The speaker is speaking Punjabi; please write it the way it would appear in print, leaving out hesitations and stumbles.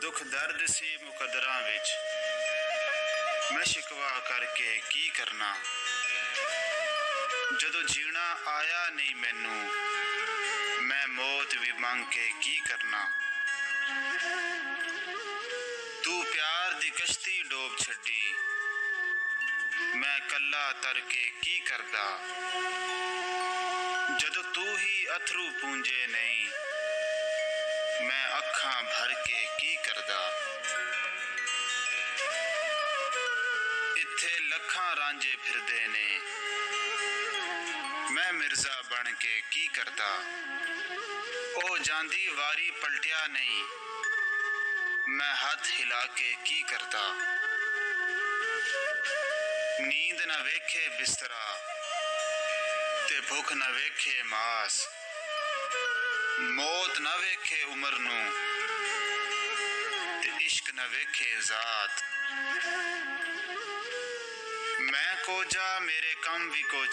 ਦੁੱਖ ਦਰਦ ਸੀ ਮੁਕੱਦਰਾਂ ਵਿੱਚ, ਮੈਂ ਸ਼ਿਕਵਾ ਕਰਕੇ ਕੀ ਕਰਨਾ। ਜਦੋਂ ਜੀਣਾ ਆਇਆ ਨਹੀਂ ਮੈਨੂੰ, ਮੈਂ ਮੌਤ ਵੀ ਮੰਗ ਕੇ ਕੀ ਕਰਨਾ। ਤੂੰ ਪਿਆਰ ਦੀ ਕਸ਼ਤੀ ਡੋਬ ਛੱਡੀ, ਮੈਂ ਕੱਲਾ ਤਰ ਕੇ ਕੀ ਕਰਦਾ। ਜਦੋਂ ਤੂੰ ਹੀ ਅਥਰੂ ਪੂੰਝੇ ਨਹੀਂ, ਮੈਂ ਅੱਖਾਂ ਭਰ ਕੇ ਕੀ ਕਰਦਾ। ਇੱਥੇ ਲੱਖਾਂ ਰਾਂਝੇ ਫਿਰਦੇ ਨੇ, ਮੈਂ ਮਿਰਜ਼ਾ ਬਣ ਕੇ ਕੀ ਕਰਦਾ। ਉਹ ਜਾਂਦੀ ਵਾਰੀ ਪਲਟਿਆ ਨਹੀਂ, ਮੈਂ ਹੱਥ ਹਿਲਾ ਕੇ ਕੀ ਕਰਦਾ। ਨੀਂਦ ਨਾ ਵੇਖੇ ਬਿਸਤਰਾ ਤੇ ਭੁੱਖ ਨਾ ਵੇਖੇ ਮਾਸ, ਮੌਤ ਨਾ ਵੇਖੇ ਉਮਰ ਨੂੰ ਤੇ ਇਸ਼ਕ ਨਾ ਵੇਖੇ ਜ਼ਾਤ। ਮੈਂ ਕੋਝਾ ਮੇਰੇ ਕੰਮ ਵੀ ਕੋਝੇ।